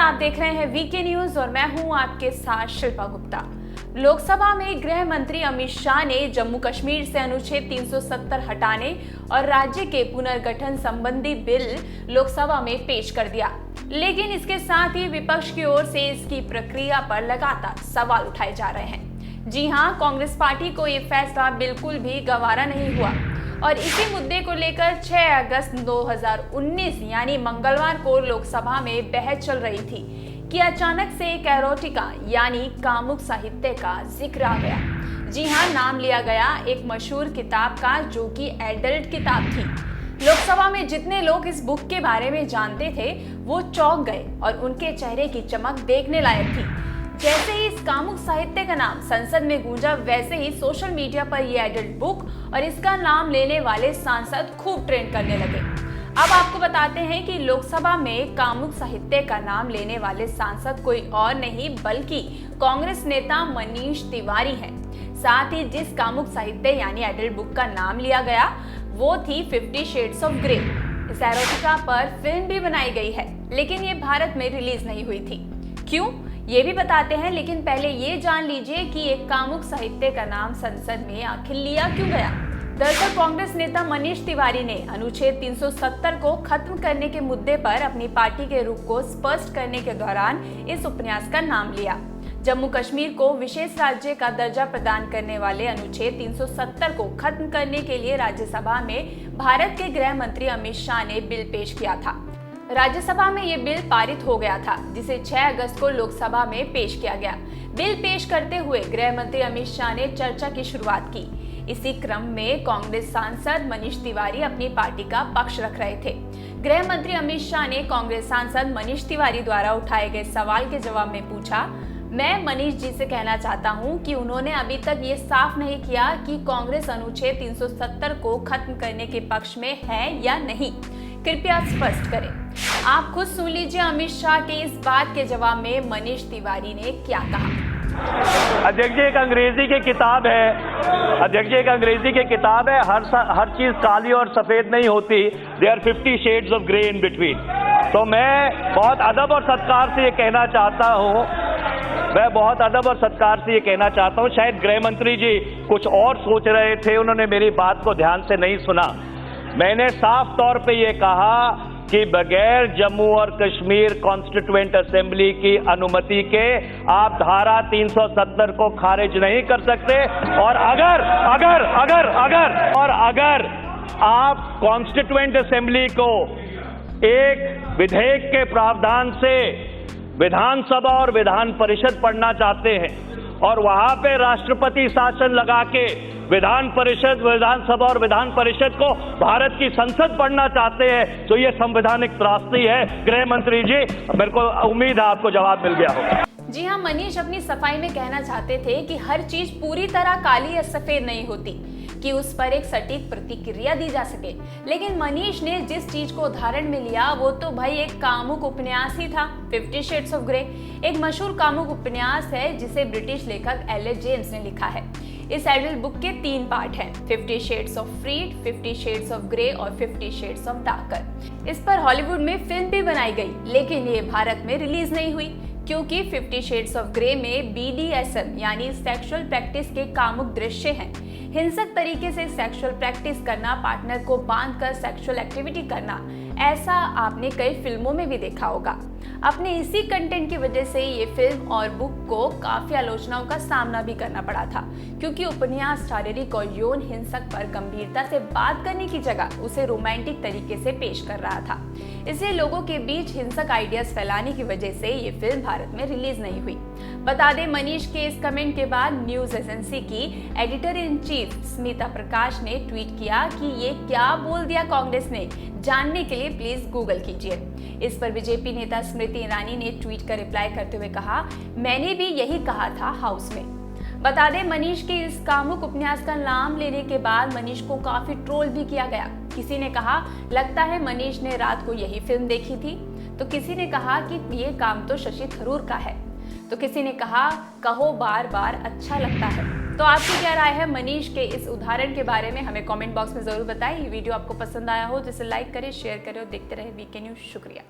आप देख रहे हैं वीके न्यूज और मैं हूं आपके साथ शिल्पा गुप्ता। लोकसभा में गृह मंत्री अमित शाह ने जम्मू कश्मीर से अनुच्छेद 370 हटाने और राज्य के पुनर्गठन संबंधी बिल लोकसभा में पेश कर दिया, लेकिन इसके साथ ही विपक्ष की ओर से इसकी प्रक्रिया पर लगातार सवाल उठाए जा रहे हैं। जी हां, कांग्रेस पार्टी को ये फैसला बिल्कुल भी गवारा नहीं हुआ और इसी मुद्दे को लेकर 6 अगस्त 2019 यानी मंगलवार को लोकसभा में बहस चल रही थी कि अचानक से एक एरोटिका यानी कामुक साहित्य का जिक्र आ गया। जी हां, नाम लिया गया एक मशहूर किताब का जो कि एडल्ट किताब थी। लोकसभा में जितने लोग इस बुक के बारे में जानते थे वो चौंक गए और उनके चेहरे की चमक देखने लायक थी। जैसे ही इस कामुक साहित्य का नाम संसद में गूंजा, वैसे ही सोशल मीडिया पर ये एडल्ट बुक और इसका नाम लेने वाले सांसद खूब ट्रेंड करने लगे। अब आपको बताते हैं कि लोकसभा में कामुक साहित्य का नाम लेने वाले सांसद कोई और नहीं बल्कि कांग्रेस नेता मनीष तिवारी हैं। साथ ही जिस कामुक साहित्य यानी एडल्ट बुक का नाम लिया गया वो थी 50 शेड्स ऑफ ग्रे। इस एरोटिका पर फिल्म भी बनाई गई है, लेकिन ये भारत में रिलीज नहीं हुई थी। क्यों, ये भी बताते हैं, लेकिन पहले ये जान लीजिए कि एक कामुक साहित्य का नाम संसद में आखिर लिया क्यों गया। दरअसल कांग्रेस नेता मनीष तिवारी ने अनुच्छेद 370 को खत्म करने के मुद्दे पर अपनी पार्टी के रुख को स्पष्ट करने के दौरान इस उपन्यास का नाम लिया। जम्मू कश्मीर को विशेष राज्य का दर्जा प्रदान करने वाले अनुच्छेद 370 को खत्म करने के लिए राज्यसभा में भारत के गृह मंत्री अमित शाह ने बिल पेश किया था। राज्यसभा में ये बिल पारित हो गया था, जिसे 6 अगस्त को लोकसभा में पेश किया गया। बिल पेश करते हुए गृह मंत्री अमित शाह ने चर्चा की शुरुआत की। इसी क्रम में कांग्रेस सांसद मनीष तिवारी अपनी पार्टी का पक्ष रख रहे थे। गृह मंत्री अमित शाह ने कांग्रेस सांसद मनीष तिवारी द्वारा उठाए गए सवाल के जवाब में पूछा, मैं मनीष जी से कहना चाहता हूं कि उन्होंने अभी तक ये साफ नहीं किया कि कांग्रेस अनुच्छेद 370 को खत्म करने के पक्ष में है या नहीं। कृपया स्पष्ट करें। आप खुद सुन लीजिए अमित शाह के इस बात के जवाब में मनीष तिवारी ने क्या कहा। अध्यक्ष जी, एक अंग्रेजी की किताब है। अध्यक्ष जी, एक अंग्रेजी की किताब है। हर चीज काली और सफेद नहीं होती। They are 50 shades of grey in between. तो मैं बहुत अदब और सत्कार से ये कहना चाहता हूँ शायद गृह मंत्री जी कुछ और सोच रहे थे, उन्होंने मेरी बात को ध्यान से नहीं सुना। मैंने साफ तौर पे ये कहा कि बगैर जम्मू और कश्मीर कॉन्स्टिट्यूएंट असेंबली की अनुमति के आप धारा 370 को खारिज नहीं कर सकते। और अगर आप कॉन्स्टिट्यूएंट असेंबली को एक विधेयक के प्रावधान से विधानसभा और विधान परिषद पढ़ना चाहते हैं और वहां पे राष्ट्रपति शासन लगा के विधानसभा और विधान परिषद को भारत की संसद पढ़ना चाहते हैं, तो ये संवैधानिक त्रासदी है। गृह मंत्री जी, मेरे को उम्मीद है आपको जवाब मिल गया होगा। जी हाँ, मनीष अपनी सफाई में कहना चाहते थे कि हर चीज पूरी तरह काली या सफेद नहीं होती कि उस पर एक सटीक प्रतिक्रिया दी जा सके। लेकिन मनीष ने जिस चीज को उदाहरण में लिया वो तो भाई एक कामुक उपन्यास ही था। 50 शेड्स ऑफ ग्रे एक मशहूर कामुक उपन्यास है जिसे ब्रिटिश लेखक एल.ए. जेम्स ने लिखा है। इस एडल्ट बुक के 3 पार्ट हैं, 50 shades of freed, 50 shades of grey और 50 शेड्स ऑफ डार्कर। इस पर हॉलीवुड में फिल्म भी बनाई गई, लेकिन ये भारत में रिलीज नहीं हुई क्योंकि 50 शेड्स ऑफ ग्रे में BDSM यानी सेक्सुअल प्रैक्टिस के कामुक दृश्य हैं। हिंसक तरीके से सेक्सुअल प्रैक्टिस करना, पार्टनर को बांधकर सेक्सुअल एक्टिविटी करना, ऐसा आपने कई फिल्मों में भी देखा होगा। अपने इसी कंटेंट की वजह से ये फिल्म और बुक को काफी आलोचनाओं का सामना भी करना पड़ा था, क्योंकि उपन्यास शारीरिक और यौन हिंसक पर गंभीरता से बात करने की जगह उसे रोमांटिक तरीके से पेश कर रहा था। इसलिए लोगों के बीच हिंसक आइडियाज फैलाने की वजह से ये फिल्म भारत में रिलीज नहीं हुई। बता दें, मनीष के इस कमेंट के बाद न्यूज एजेंसी की एडिटर इन चीफ स्मिता प्रकाश ने ट्वीट किया कि ये क्या बोल दिया कांग्रेस ने, जानने के लिए प्लीज गूगल कीजिए। इस पर बीजेपी नेता स्मृति ईरानी ने ट्वीट कर रिप्लाई करते हुए कहा, मैंने भी यही कहा था हाउस में। बता दें, मनीष के इस कामुक उपन्यास का नाम लेने के बाद मनीष को काफी ट्रोल भी किया गया। किसी ने कहा, लगता है मनीष ने रात को यही फिल्म देखी थी। तो किसी ने कहा कि ये काम तो शशि थरूर का है। तो किसी ने कहा, कहो बार बार अच्छा लगता है। तो आपकी क्या राय है मनीष के इस उदाहरण के बारे में, हमें कमेंट बॉक्स में जरूर बताएं। ये वीडियो आपको पसंद आया हो जिसे लाइक करें, शेयर करें और देखते रहे वीके न्यूज। शुक्रिया।